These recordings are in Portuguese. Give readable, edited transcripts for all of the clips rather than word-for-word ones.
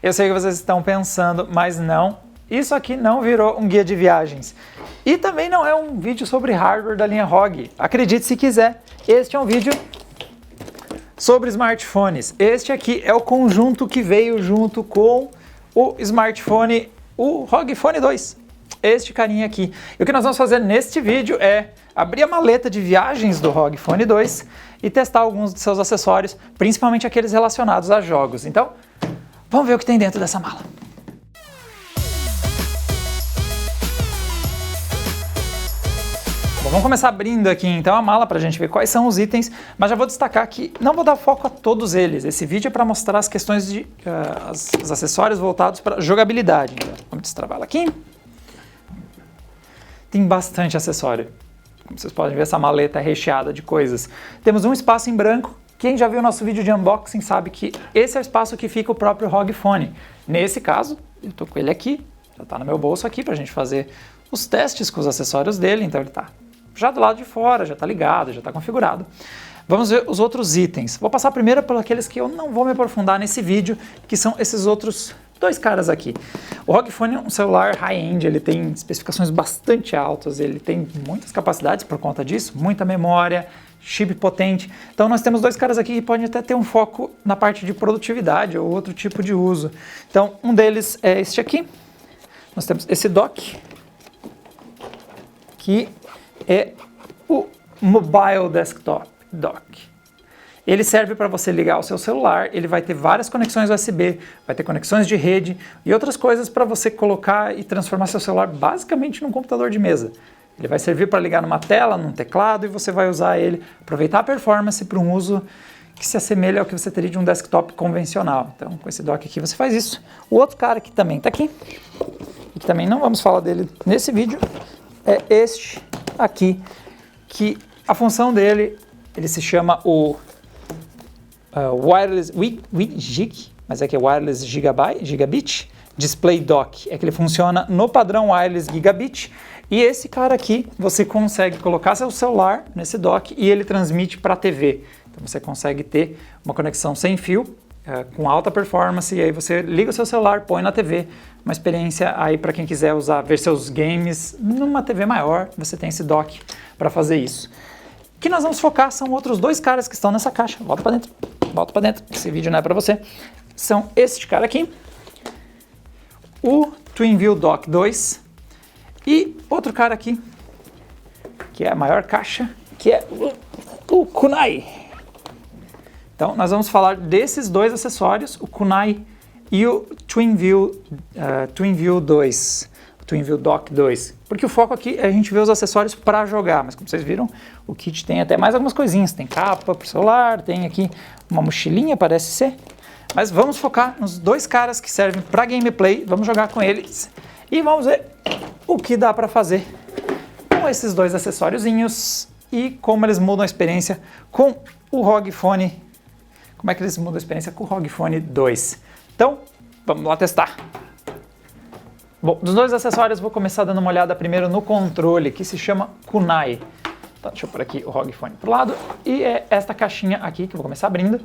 Eu sei que vocês estão pensando, mas não. Isso aqui não virou um guia de viagens. E também não é um vídeo sobre hardware da linha ROG. Acredite se quiser, este é um vídeo sobre smartphones. Este aqui é o conjunto que veio junto com o smartphone, o ROG Phone 2. Este carinha aqui. E o que nós vamos fazer neste vídeo é abrir a maleta de viagens do ROG Phone 2 e testar alguns de seus acessórios, principalmente aqueles relacionados a jogos. Então, vamos ver o que tem dentro dessa mala. Bom, vamos começar abrindo aqui então a mala para a gente ver quais são os itens, mas já vou destacar que não vou dar foco a todos eles. Esse vídeo é para mostrar as questões de os acessórios voltados para jogabilidade. Então, vamos destravar ela aqui. Tem bastante acessório. Como vocês podem ver, essa maleta é recheada de coisas. Temos um espaço em branco. Quem já viu o nosso vídeo de unboxing sabe que esse é o espaço que fica o próprio ROG Phone. Nesse caso, eu estou com ele aqui, já está no meu bolso aqui para a gente fazer os testes com os acessórios dele, então ele está já do lado de fora, já está ligado, já está configurado. Vamos ver os outros itens. Vou passar primeiro por aqueles que eu não vou me aprofundar nesse vídeo, que são esses outros dois caras aqui. O ROG Phone é um celular high-end, ele tem especificações bastante altas, ele tem muitas capacidades por conta disso, muita memória, chip potente. Então nós temos dois caras aqui que podem até ter um foco na parte de produtividade ou outro tipo de uso. Então um deles é este aqui. Nós temos esse dock, que é o Mobile Desktop Dock. Ele serve para você ligar o seu celular, ele vai ter várias conexões USB, vai ter conexões de rede e outras coisas para você colocar e transformar seu celular basicamente num computador de mesa. Ele vai servir para ligar numa tela, num teclado e você vai usar ele, aproveitar a performance para um uso que se assemelha ao que você teria de um desktop convencional. Então com esse dock aqui você faz isso. O outro cara que também está aqui, e que também não vamos falar dele nesse vídeo, é este aqui, que a função dele, ele se chama o Wireless WiGig, mas é que é Wireless Gigabit Display Dock, é que ele funciona no padrão Wireless Gigabit, e esse cara aqui, você consegue colocar seu celular nesse dock e ele transmite para a TV. Então você consegue ter uma conexão sem fio, com alta performance, e aí você liga o seu celular, põe na TV, uma experiência aí para quem quiser usar, ver seus games numa TV maior, você tem esse dock para fazer isso. O que nós vamos focar são outros dois caras que estão nessa caixa. Volta para dentro, esse vídeo não é para você. São este cara aqui, o TwinView Dock 2, e outro cara aqui, que é a maior caixa, que é o Kunai. Então, nós vamos falar desses dois acessórios, o Kunai e o TwinView 2, o TwinView Dock 2. Porque o foco aqui é a gente ver os acessórios para jogar, mas como vocês viram, o kit tem até mais algumas coisinhas. Tem capa para o celular, tem aqui uma mochilinha, parece ser. Mas vamos focar nos dois caras que servem para gameplay, vamos jogar com eles e vamos ver o que dá para fazer com esses dois acessóriozinhos e como eles mudam a experiência com o ROG Phone. Como é que eles mudam a experiência com o ROG Phone 2. Então, vamos lá testar. Bom, dos dois acessórios, vou começar dando uma olhada primeiro no controle, que se chama Kunai. Então, deixa eu pôr aqui o ROG Phone pro lado. E é esta caixinha aqui, que eu vou começar abrindo.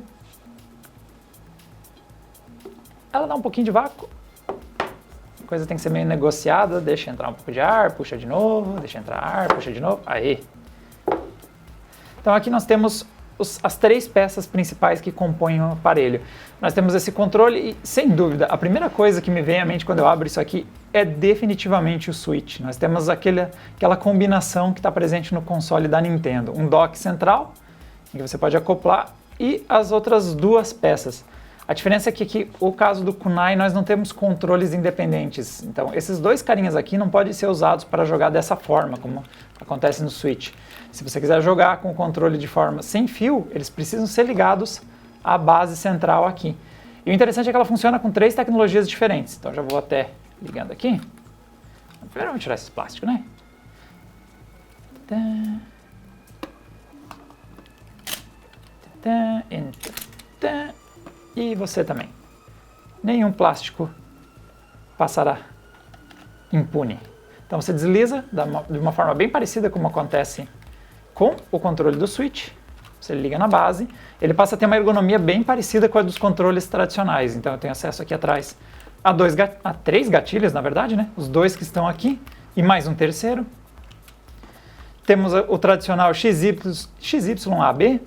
Ela dá um pouquinho de vácuo. A coisa tem que ser meio negociada. Deixa entrar um pouco de ar, puxa de novo. Deixa entrar ar, puxa de novo. Aí. Então, aqui nós temos as três peças principais que compõem o aparelho. Nós temos esse controle e, sem dúvida, a primeira coisa que me vem à mente quando eu abro isso aqui é definitivamente o Switch. Nós temos aquela combinação que está presente no console da Nintendo. Um dock central, em que você pode acoplar, e as outras duas peças. A diferença é que aqui, o caso do Kunai, nós não temos controles independentes. Então, esses dois carinhas aqui não podem ser usados para jogar dessa forma, como acontece no Switch. Se você quiser jogar com o controle de forma sem fio, eles precisam ser ligados à base central aqui. E o interessante é que ela funciona com três tecnologias diferentes. Então, já vou até ligando aqui. Primeiro vamos tirar esses plásticos, né? E você também. Nenhum plástico passará impune. Então você desliza de uma forma bem parecida como acontece com o controle do Switch. você liga na base, ele passa a ter uma ergonomia bem parecida com a dos controles tradicionais. Então eu tenho acesso aqui atrás a 3 gatilhos, na verdade, né? Os 2 que estão aqui e mais um terceiro. Temos o tradicional XYAB,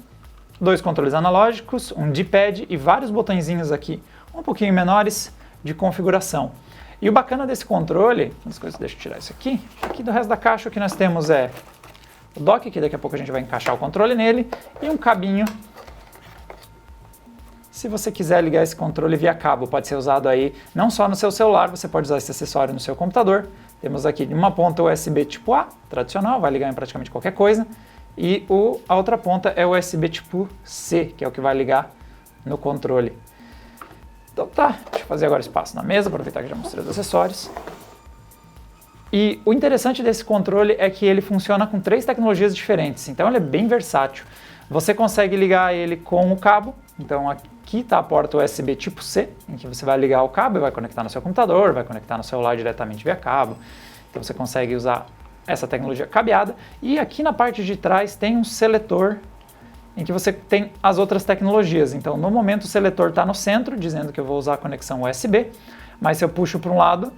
2 controles analógicos, um D-pad e vários botõezinhos aqui, um pouquinho menores, de configuração. E o bacana desse controle, deixa eu tirar isso aqui, do resto da caixa o que nós temos é o dock, que daqui a pouco a gente vai encaixar o controle nele, e um cabinho. Se você quiser ligar esse controle via cabo, pode ser usado aí não só no seu celular, você pode usar esse acessório no seu computador. Temos aqui uma ponta USB tipo A, tradicional, vai ligar em praticamente qualquer coisa, e a outra ponta é o USB tipo C, que é o que vai ligar no controle. Então tá, deixa eu fazer agora espaço na mesa, aproveitar que já mostrei os acessórios. E o interessante desse controle é que ele funciona com 3 tecnologias diferentes, então ele é bem versátil. Você consegue ligar ele com o cabo, então aqui está a porta USB tipo C, em que você vai ligar o cabo e vai conectar no seu computador, vai conectar no celular diretamente via cabo. Então você consegue usar essa tecnologia cabeada. E aqui na parte de trás tem um seletor em que você tem as outras tecnologias. Então no momento o seletor está no centro, dizendo que eu vou usar a conexão USB, mas se eu puxo para um lado,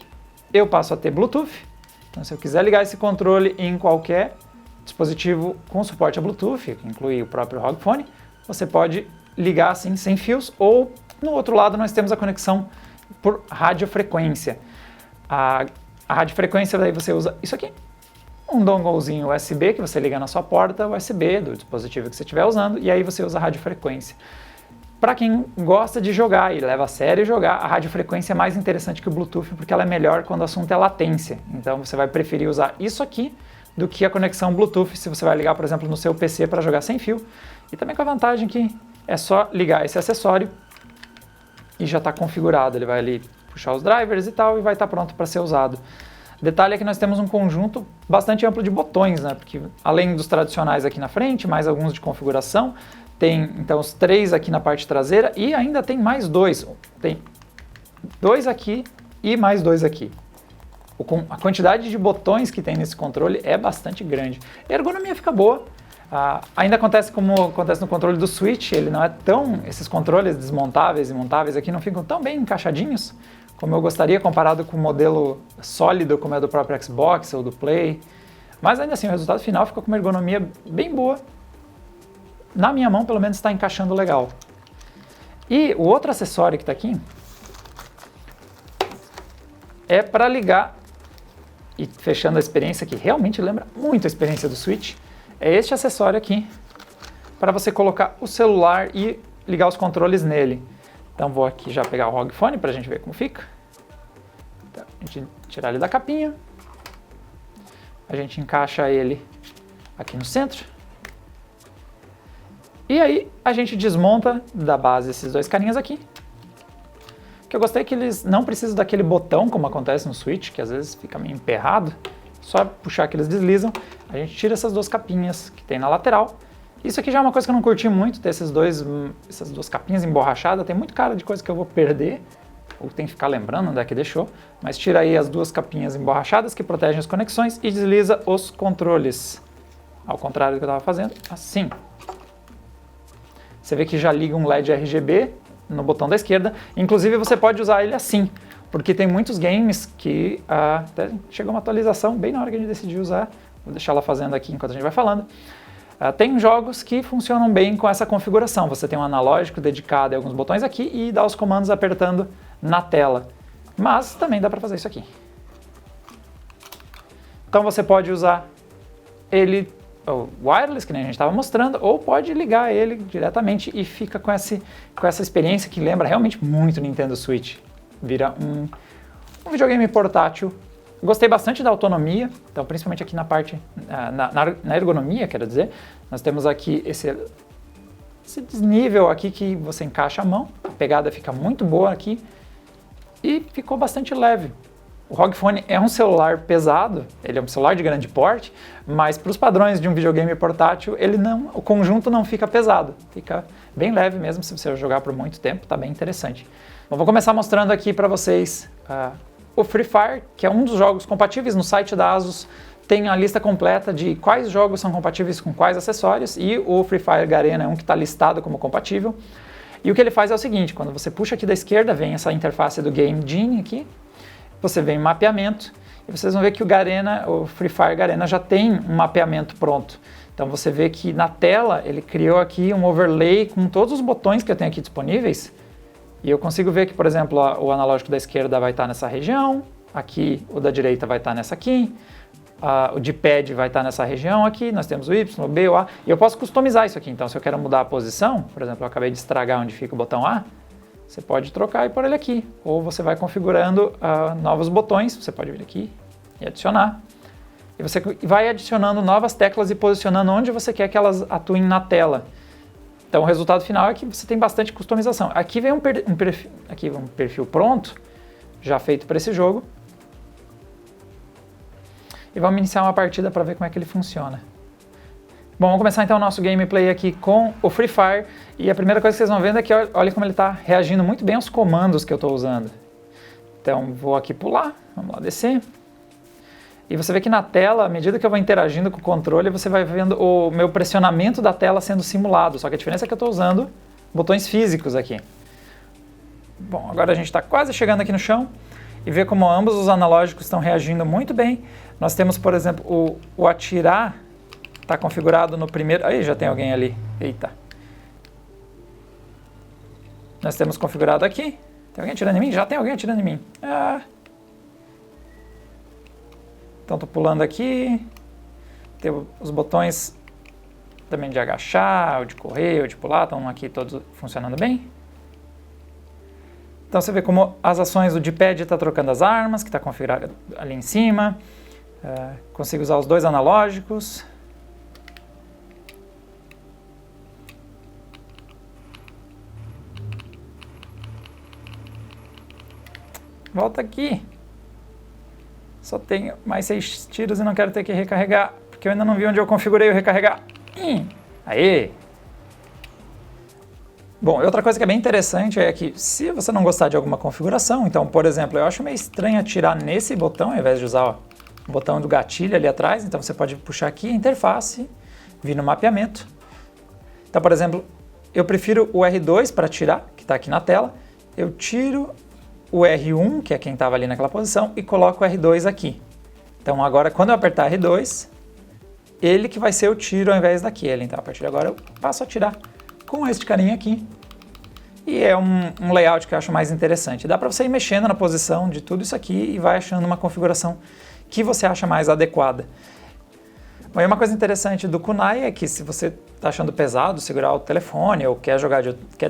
eu passo a ter Bluetooth. Então se eu quiser ligar esse controle em qualquer dispositivo com suporte a Bluetooth, que inclui o próprio ROG Phone, você pode ligar assim sem fios, ou no outro lado nós temos a conexão por radiofrequência. A radiofrequência daí você usa isso aqui, um donglezinho USB que você liga na sua porta USB do dispositivo que você estiver usando, e aí você usa a radiofrequência. Para quem gosta de jogar e leva a sério jogar, a radiofrequência é mais interessante que o Bluetooth, porque ela é melhor quando o assunto é latência. Então você vai preferir usar isso aqui do que a conexão Bluetooth, se você vai ligar, por exemplo, no seu PC para jogar sem fio. E também com a vantagem que é só ligar esse acessório e já está configurado. Ele vai ali puxar os drivers e tal e vai estar pronto para ser usado. Detalhe é que nós temos um conjunto bastante amplo de botões, né? Porque além dos tradicionais aqui na frente, mais alguns de configuração, tem então os 3 aqui na parte traseira e ainda tem mais 2. Tem 2 aqui e mais 2 aqui. A quantidade de botões que tem nesse controle é bastante grande. A ergonomia fica boa. Ainda acontece como acontece no controle do Switch, ele não é tão... Esses controles desmontáveis e montáveis aqui não ficam tão bem encaixadinhos como eu gostaria, comparado com o modelo sólido como é do próprio Xbox ou do Play. Mas ainda assim, o resultado final fica com uma ergonomia bem boa. Na minha mão, pelo menos, está encaixando legal. E o outro acessório que está aqui é para ligar, e fechando a experiência que realmente lembra muito a experiência do Switch, é este acessório aqui, para você colocar o celular e ligar os controles nele. Então vou aqui já pegar o ROG Phone para a gente ver como fica. Então, a gente tirar ele da capinha. A gente encaixa ele aqui no centro. E aí a gente desmonta da base esses 2 carinhas aqui. Que eu gostei que eles não precisam daquele botão, como acontece no Switch, que às vezes fica meio emperrado. Só puxar que eles deslizam. A gente tira essas 2 capinhas que tem na lateral. Isso aqui já é uma coisa que eu não curti muito, ter essas 2 capinhas emborrachadas. Tem muito cara de coisa que eu vou perder, ou tem que ficar lembrando onde é que deixou. Mas tira aí as 2 capinhas emborrachadas que protegem as conexões e desliza os controles. Ao contrário do que eu estava fazendo, assim. Você vê que já liga um LED RGB no botão da esquerda. Inclusive você pode usar ele assim, porque tem muitos games que até chegou uma atualização bem na hora que a gente decidiu usar. Vou deixar ela fazendo aqui enquanto a gente vai falando. Tem jogos que funcionam bem com essa configuração. Você tem um analógico dedicado a alguns botões aqui e dá os comandos apertando na tela. Mas também dá para fazer isso aqui. Então você pode usar ele wireless, que nem a gente estava mostrando, ou pode ligar ele diretamente e fica com essa experiência que lembra realmente muito Nintendo Switch. Vira um videogame portátil. Gostei bastante da autonomia, então principalmente aqui na parte, na ergonomia, quero dizer, nós temos aqui esse desnível aqui que você encaixa a mão, a pegada fica muito boa aqui e ficou bastante leve. O ROG Phone é um celular pesado, ele é um celular de grande porte, mas para os padrões de um videogame portátil, o conjunto não fica pesado, fica bem leve mesmo se você jogar por muito tempo, tá bem interessante. Bom, vou começar mostrando aqui para vocês o Free Fire, que é um dos jogos compatíveis no site da ASUS, tem a lista completa de quais jogos são compatíveis com quais acessórios, e o Free Fire Garena é um que está listado como compatível. E o que ele faz é o seguinte, quando você puxa aqui da esquerda, vem essa interface do Game Genie aqui, você vem em mapeamento, e vocês vão ver que o Free Fire Garena já tem um mapeamento pronto. Então você vê que na tela ele criou aqui um overlay com todos os botões que eu tenho aqui disponíveis, e eu consigo ver que, por exemplo, o analógico da esquerda vai estar nessa região, aqui o da direita vai estar nessa aqui, o D-pad vai estar nessa região aqui, nós temos o Y, o B, o A, e eu posso customizar isso aqui. Então, se eu quero mudar a posição, por exemplo, eu acabei de estragar onde fica o botão A, você pode trocar e pôr ele aqui. Ou você vai configurando novos botões, você pode vir aqui e adicionar. E você vai adicionando novas teclas e posicionando onde você quer que elas atuem na tela. Então, o resultado final é que você tem bastante customização. Aqui vem um perfil pronto, já feito para esse jogo. E vamos iniciar uma partida para ver como é que ele funciona. Bom, vamos começar então o nosso gameplay aqui com o Free Fire. E a primeira coisa que vocês vão vendo é que olha como ele está reagindo muito bem aos comandos que eu estou usando. Então vou aqui pular, vamos lá descer. E você vê que na tela, à medida que eu vou interagindo com o controle, você vai vendo o meu pressionamento da tela sendo simulado. Só que a diferença é que eu estou usando botões físicos aqui. Bom, agora a gente está quase chegando aqui no chão. E vê como ambos os analógicos estão reagindo muito bem. Nós temos, por exemplo, o atirar está configurado no primeiro... Aí, já tem alguém ali. Eita. Nós temos configurado aqui. Tem alguém atirando em mim? Já tem alguém atirando em mim. Então, estou pulando aqui. Tem os botões também de agachar, ou de correr, ou de pular. Estão aqui todos funcionando bem. Então você vê como as ações do D-pad está trocando as armas, que está configurado ali em cima. Consigo usar os dois analógicos. Volta aqui. Só tenho mais 6 tiros e não quero ter que recarregar, porque eu ainda não vi onde eu configurei o recarregar. Aê! Bom, outra coisa que é bem interessante é que se você não gostar de alguma configuração, então, por exemplo, eu acho meio estranho atirar nesse botão, ao invés de usar o botão do gatilho ali atrás, então você pode puxar aqui a interface, vir no mapeamento. Então, por exemplo, eu prefiro o R2 para atirar, que está aqui na tela, eu tiro o R1, que é quem estava ali naquela posição, e coloco o R2 aqui. Então agora, quando eu apertar R2, ele que vai ser o tiro ao invés daquele. Então, a partir de agora eu passo a atirar com este carinha aqui. E é um layout que eu acho mais interessante. Dá para você ir mexendo na posição de tudo isso aqui e vai achando uma configuração que você acha mais adequada. Bom, e uma coisa interessante do Kunai é que se você está achando pesado segurar o telefone ou quer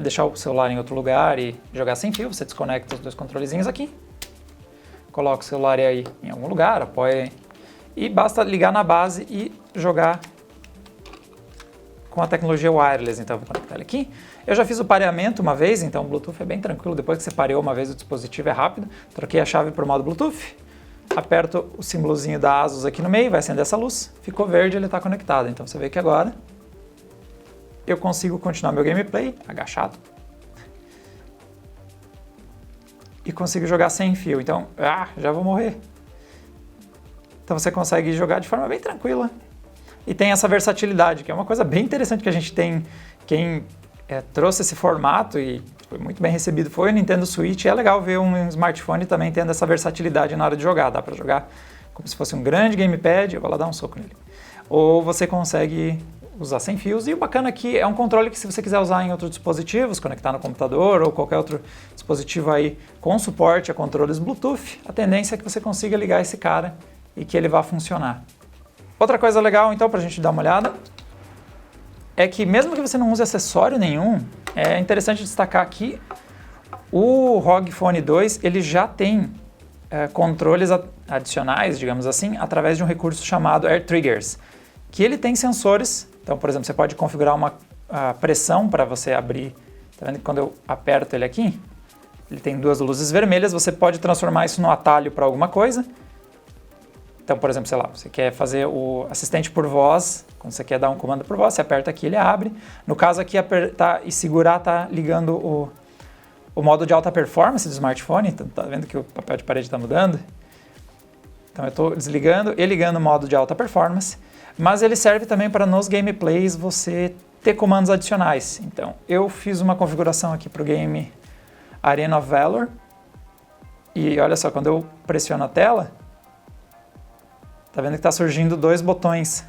deixar o celular em outro lugar e jogar sem fio, você desconecta os dois controlezinhos aqui, coloca o celular aí em algum lugar, apoia e basta ligar na base e jogar com a tecnologia wireless. Então eu vou conectar ele aqui. Eu já fiz o pareamento uma vez, então o Bluetooth é bem tranquilo. Depois que você pareou uma vez o dispositivo é rápido. Troquei a chave para o modo Bluetooth. Aperto o símbolozinho da ASUS aqui no meio, vai acender essa luz. Ficou verde, ele está conectado. Então você vê que agora eu consigo continuar meu gameplay, agachado. E consigo jogar sem fio. Então, já vou morrer. Então você consegue jogar de forma bem tranquila. E tem essa versatilidade, que é uma coisa bem interessante que a gente tem. Quem trouxe esse formato e foi muito bem recebido foi o Nintendo Switch. É legal ver um smartphone também tendo essa versatilidade na hora de jogar. Dá para jogar como se fosse um grande gamepad. Eu vou lá dar um soco nele. Ou você consegue usar sem fios. E o bacana aqui é um controle que, se você quiser usar em outros dispositivos, conectar no computador ou qualquer outro dispositivo aí com suporte a controles Bluetooth, a tendência é que você consiga ligar esse cara e que ele vá funcionar. Outra coisa legal, então, para a gente dar uma olhada, é que mesmo que você não use acessório nenhum, é interessante destacar aqui, o ROG Phone 2 ele já tem controles adicionais, digamos assim, através de um recurso chamado Air Triggers, que ele tem sensores. Então, por exemplo, você pode configurar uma pressão para você abrir. Tá vendo que quando eu aperto ele aqui, ele tem duas luzes vermelhas, você pode transformar isso no atalho para alguma coisa. Então, por exemplo, sei lá, você quer fazer o assistente por voz, quando você quer dar um comando por voz, você aperta aqui, ele abre. No caso aqui, apertar e segurar está ligando o modo de alta performance do smartphone. Então, tá vendo que o papel de parede está mudando? Então eu estou desligando e ligando o modo de alta performance, mas ele serve também para nos gameplays você ter comandos adicionais. Então eu fiz uma configuração aqui para o game Arena of Valor e olha só, quando eu pressiono a tela, tá vendo que está surgindo 2 botões.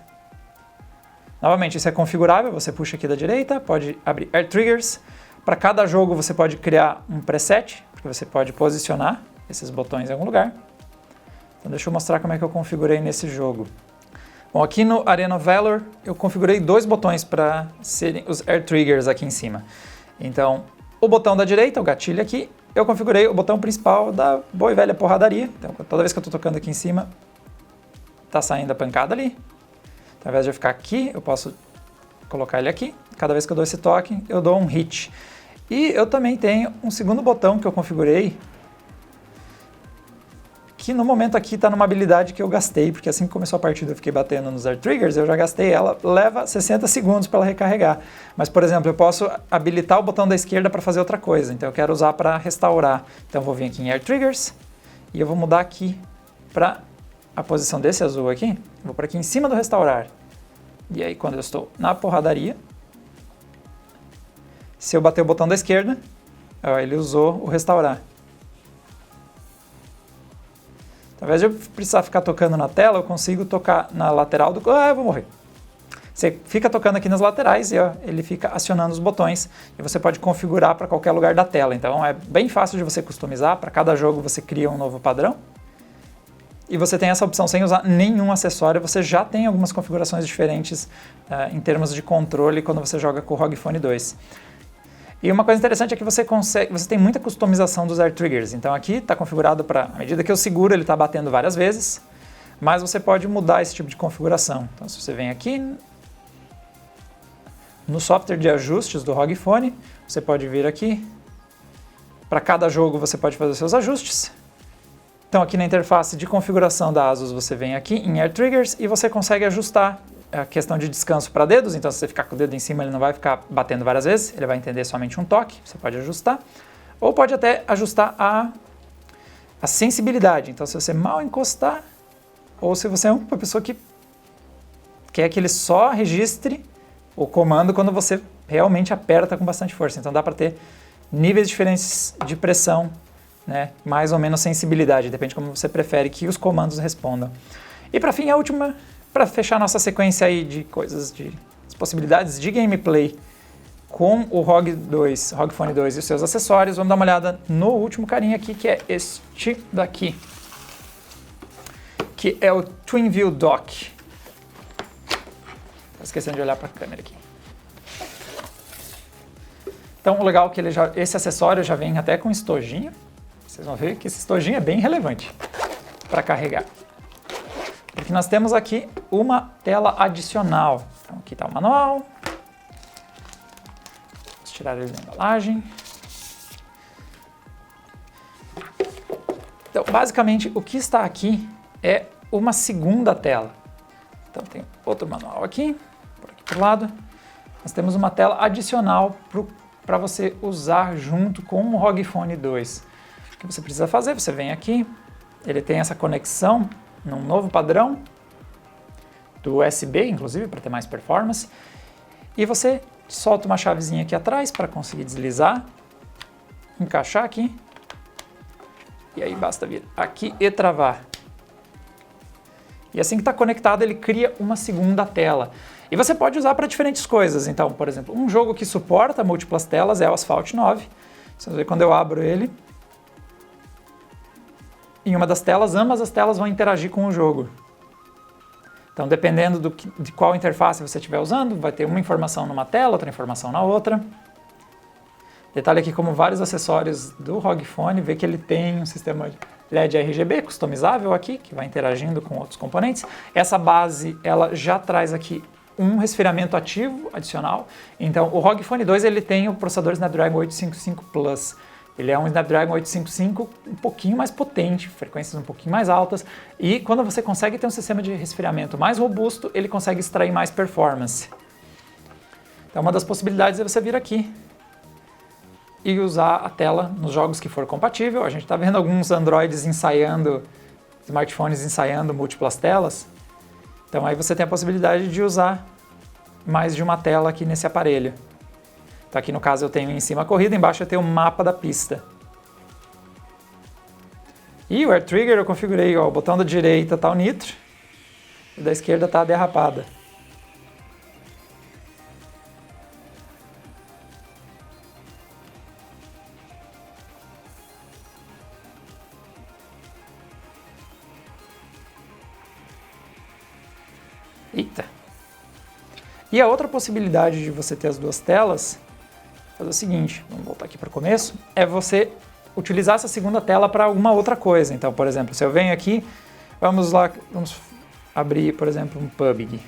Novamente, isso é configurável, você puxa aqui da direita, pode abrir Air Triggers. Para cada jogo você pode criar um preset, porque você pode posicionar esses botões em algum lugar. Então deixa eu mostrar como é que eu configurei nesse jogo. Bom, aqui no Arena of Valor eu configurei 2 botões para serem os Air Triggers aqui em cima. Então, o botão da direita, o gatilho aqui, eu configurei o botão principal da boa e velha porradaria. Então, toda vez que eu estou tocando aqui em cima, tá saindo a pancada ali. Então, ao invés de eu ficar aqui, eu posso colocar ele aqui. Cada vez que eu dou esse toque, eu dou um hit. E eu também tenho um segundo botão que eu configurei, que no momento aqui está numa habilidade que eu gastei, porque assim que começou a partida eu fiquei batendo nos Air Triggers, eu já gastei ela, leva 60 segundos para ela recarregar. Mas, por exemplo, eu posso habilitar o botão da esquerda para fazer outra coisa, então eu quero usar para restaurar. Então eu vou vir aqui em Air Triggers e eu vou mudar aqui para a posição desse azul aqui, vou por aqui em cima do restaurar. E aí quando eu estou na porradaria, se eu bater o botão da esquerda, ó, ele usou o restaurar. Ao invés de eu precisar ficar tocando na tela, eu consigo tocar na lateral do... Ah, eu vou morrer. Você fica tocando aqui nas laterais e ó, ele fica acionando os botões e você pode configurar para qualquer lugar da tela. Então é bem fácil de você customizar, para cada jogo você cria um novo padrão. E você tem essa opção sem usar nenhum acessório, você já tem algumas configurações diferentes em termos de controle quando você joga com o ROG Phone 2. E uma coisa interessante é que você tem muita customização dos Air Triggers. Então aqui está configurado para, à medida que eu seguro, ele está batendo várias vezes, mas você pode mudar esse tipo de configuração. Então se você vem aqui no software de ajustes do ROG Phone, você pode vir aqui, para cada jogo você pode fazer os seus ajustes. Então aqui na interface de configuração da ASUS você vem aqui em Air Triggers e você consegue ajustar a questão de descanso para dedos, então se você ficar com o dedo em cima ele não vai ficar batendo várias vezes, ele vai entender somente um toque, você pode ajustar. Ou pode até ajustar a sensibilidade, então se você mal encostar, ou se você é uma pessoa que quer que ele só registre o comando quando você realmente aperta com bastante força. Então dá para ter níveis diferentes de pressão, né? Mais ou menos sensibilidade, depende de como você prefere que os comandos respondam. E para fim, a última, para fechar nossa sequência aí de coisas, de possibilidades de gameplay com o ROG Phone 2 e os seus acessórios, vamos dar uma olhada no último carinha aqui, que é este daqui, que é o TwinView Dock. Estou esquecendo de olhar para a câmera aqui. Então o legal é que esse acessório já vem até com estojinho. Vocês vão ver que esse estojinho é bem relevante para carregar. Porque nós temos aqui uma tela adicional. Então aqui está o manual. Vamos tirar ele da embalagem. Então basicamente o que está aqui é uma segunda tela. Então tem outro manual aqui, por aqui pro lado. Nós temos uma tela adicional para você usar junto com o ROG Phone 2. O que você precisa fazer? Você vem aqui, ele tem essa conexão num novo padrão do USB, inclusive, para ter mais performance. E você solta uma chavezinha aqui atrás para conseguir deslizar, encaixar aqui. E aí basta vir aqui e travar. E assim que está conectado, ele cria uma segunda tela. E você pode usar para diferentes coisas. Então, por exemplo, um jogo que suporta múltiplas telas é o Asphalt 9. Vocês vão ver quando eu abro ele, em uma das telas, ambas as telas vão interagir com o jogo. Então, dependendo de qual interface você estiver usando, vai ter uma informação numa tela, outra informação na outra. Detalhe aqui, como vários acessórios do ROG Phone, vê que ele tem um sistema de LED RGB customizável aqui, que vai interagindo com outros componentes. Essa base, ela já traz aqui um resfriamento ativo adicional. Então, o ROG Phone 2 ele tem o processador Snapdragon 855 Plus. Ele é um Snapdragon 855 um pouquinho mais potente, frequências um pouquinho mais altas, e quando você consegue ter um sistema de resfriamento mais robusto, ele consegue extrair mais performance. Então uma das possibilidades é você vir aqui e usar a tela nos jogos que for compatível. A gente está vendo alguns Androids ensaiando smartphones ensaiando múltiplas telas. Então aí você tem a possibilidade de usar mais de uma tela aqui nesse aparelho. Então aqui no caso eu tenho em cima a corrida, embaixo eu tenho o mapa da pista. E o Air Trigger eu configurei, ó, o botão da direita tá o nitro, e da esquerda tá a derrapada. Eita! E a outra possibilidade de você ter as duas telas, fazer o seguinte, vamos voltar aqui para o começo, é você utilizar essa segunda tela para alguma outra coisa. Então, por exemplo, se eu venho aqui, vamos abrir, por exemplo, um PUBG.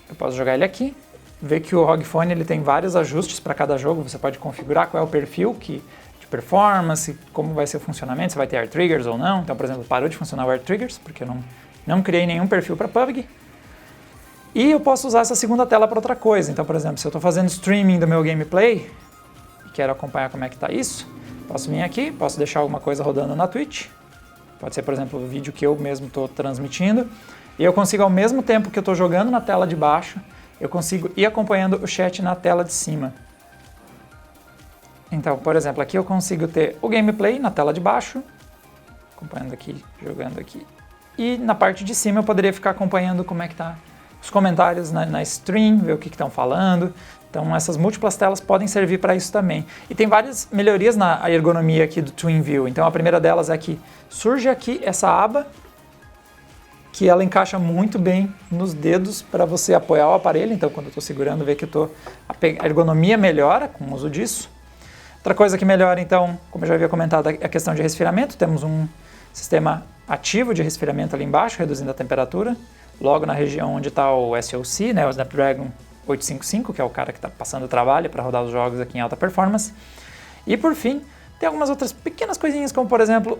Eu posso jogar ele aqui, ver que o ROG Phone ele tem vários ajustes para cada jogo, você pode configurar qual é o perfil de performance, como vai ser o funcionamento, se vai ter Air Triggers ou não. Então, por exemplo, parou de funcionar o Air Triggers, porque eu não criei nenhum perfil para PUBG. E eu posso usar essa segunda tela para outra coisa. Então, por exemplo, se eu estou fazendo streaming do meu gameplay e quero acompanhar como é que está isso, posso vir aqui, posso deixar alguma coisa rodando na Twitch. Pode ser, por exemplo, o vídeo que eu mesmo estou transmitindo. E eu consigo, ao mesmo tempo que eu estou jogando na tela de baixo, eu consigo ir acompanhando o chat na tela de cima. Então, por exemplo, aqui eu consigo ter o gameplay na tela de baixo, acompanhando aqui, jogando aqui. E na parte de cima eu poderia ficar acompanhando como é que está os comentários na stream, ver o que estão falando. Então essas múltiplas telas podem servir para isso também. E tem várias melhorias na ergonomia aqui do TwinView. Então a primeira delas é que surge aqui essa aba, que ela encaixa muito bem nos dedos para você apoiar o aparelho. Então quando eu estou segurando, vê que a ergonomia melhora com o uso disso. Outra coisa que melhora, então, como eu já havia comentado, é a questão de resfriamento. Temos um sistema ativo de resfriamento ali embaixo, reduzindo a temperatura. Logo na região onde está o SoC, né, o Snapdragon 855, que é o cara que está passando o trabalho para rodar os jogos aqui em alta performance. E por fim, tem algumas outras pequenas coisinhas, como por exemplo,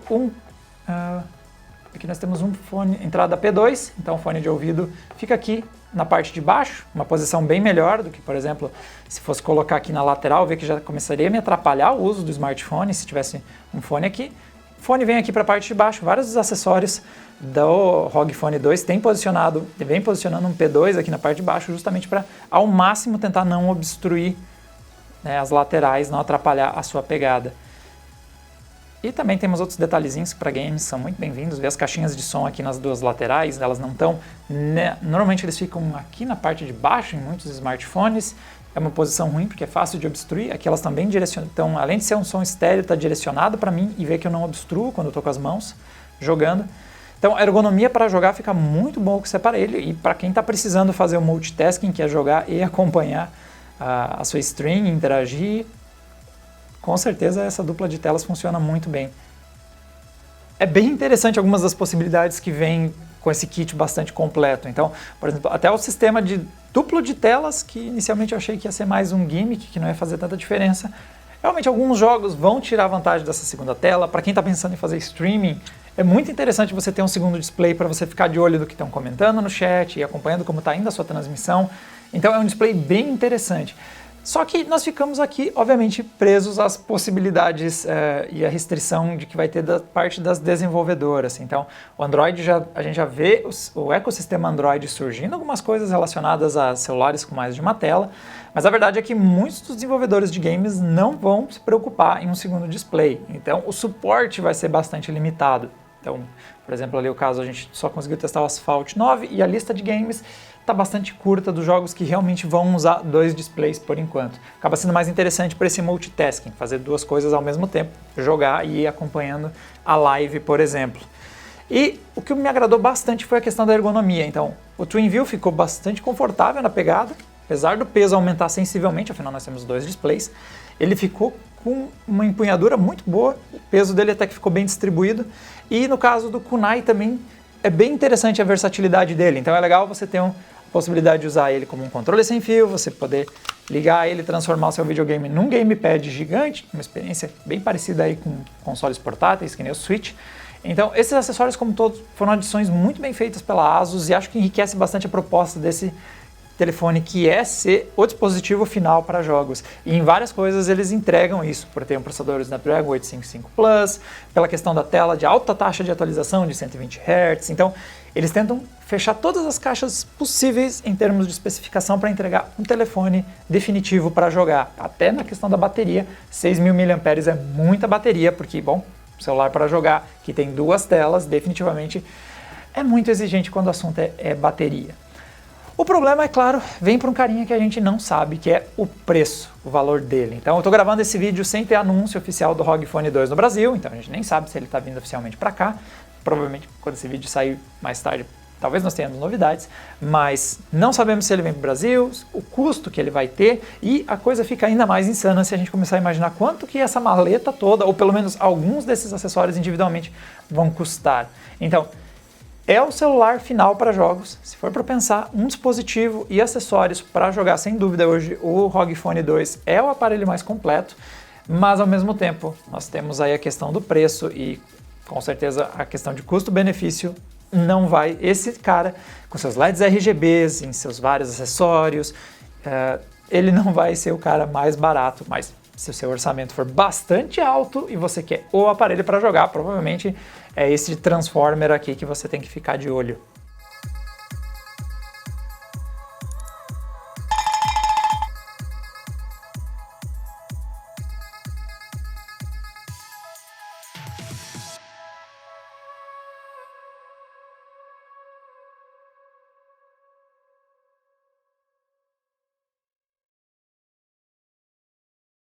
aqui nós temos um fone entrada P2, então o fone de ouvido fica aqui na parte de baixo, uma posição bem melhor do que, por exemplo, se fosse colocar aqui na lateral, ver que já começaria a me atrapalhar o uso do smartphone se tivesse um fone aqui. O fone vem aqui para a parte de baixo, vários dos acessórios do ROG Phone 2 vem posicionando um P2 aqui na parte de baixo, justamente para, ao máximo, tentar não obstruir, né, as laterais, não atrapalhar a sua pegada. E também temos outros detalhezinhos para games, são muito bem-vindos. Ver as caixinhas de som aqui nas duas laterais, elas não estão, né, normalmente eles ficam aqui na parte de baixo em muitos smartphones. É uma posição ruim porque é fácil de obstruir. Aqui elas também direcionam, então além de ser um som estéreo, está direcionado para mim e ver que eu não obstruo quando eu estou com as mãos jogando. Então a ergonomia para jogar fica muito bom com esse aparelho, e para quem está precisando fazer o multitasking, que é jogar e acompanhar a sua stream, interagir, com certeza essa dupla de telas funciona muito bem. É bem interessante algumas das possibilidades que vem com esse kit bastante completo. Então, por exemplo, até o sistema de duplo de telas, que inicialmente eu achei que ia ser mais um gimmick, que não ia fazer tanta diferença. Realmente alguns jogos vão tirar vantagem dessa segunda tela. Para quem está pensando em fazer streaming, é muito interessante você ter um segundo display para você ficar de olho do que estão comentando no chat e acompanhando como está indo a sua transmissão. Então é um display bem interessante. Só que nós ficamos aqui, obviamente, presos às possibilidades e à restrição de que vai ter da parte das desenvolvedoras. Então, o Android, a gente já vê o ecossistema Android surgindo, algumas coisas relacionadas a celulares com mais de uma tela, mas a verdade é que muitos dos desenvolvedores de games não vão se preocupar em um segundo display. Então, o suporte vai ser bastante limitado. Então, por exemplo, ali o caso, a gente só conseguiu testar o Asphalt 9 e a lista de games está bastante curta dos jogos que realmente vão usar dois displays por enquanto. Acaba sendo mais interessante para esse multitasking, fazer duas coisas ao mesmo tempo, jogar e ir acompanhando a live, por exemplo. E o que me agradou bastante foi a questão da ergonomia. Então, o TwinView ficou bastante confortável na pegada, apesar do peso aumentar sensivelmente, afinal nós temos dois displays, ele ficou com uma empunhadura muito boa, o peso dele até que ficou bem distribuído, e no caso do Kunai também é bem interessante a versatilidade dele. Então é legal você ter a possibilidade de usar ele como um controle sem fio, você poder ligar ele e transformar o seu videogame num gamepad gigante, uma experiência bem parecida aí com consoles portáteis, que nem o Switch. Então esses acessórios, como todos, foram adições muito bem feitas pela ASUS e acho que enriquece bastante a proposta desse telefone que é ser o dispositivo final para jogos. E em várias coisas eles entregam isso, por ter um processador Snapdragon 855 Plus, pela questão da tela de alta taxa de atualização de 120 Hz. Então, eles tentam fechar todas as caixas possíveis em termos de especificação para entregar um telefone definitivo para jogar. Até na questão da bateria, 6.000 mAh é muita bateria, porque, bom, celular para jogar que tem 2 telas, definitivamente é muito exigente quando o assunto é bateria. O problema, é claro, vem para um carinha que a gente não sabe, que é o preço, o valor dele. Então eu estou gravando esse vídeo sem ter anúncio oficial do ROG Phone 2 no Brasil, então a gente nem sabe se ele está vindo oficialmente para cá. Provavelmente quando esse vídeo sair mais tarde, talvez nós tenhamos novidades, mas não sabemos se ele vem para o Brasil, o custo que ele vai ter, e a coisa fica ainda mais insana se a gente começar a imaginar quanto que essa maleta toda, ou pelo menos alguns desses acessórios individualmente, vão custar. Então, é o celular final para jogos. Se for para pensar, um dispositivo e acessórios para jogar, sem dúvida, hoje o ROG Phone 2 é o aparelho mais completo, mas ao mesmo tempo nós temos aí a questão do preço e com certeza a questão de custo-benefício não vai. Esse cara, com seus LEDs RGBs, em seus vários acessórios, ele não vai ser o cara mais barato, mas se o seu orçamento for bastante alto e você quer o aparelho para jogar, provavelmente é esse Transformer aqui que você tem que ficar de olho.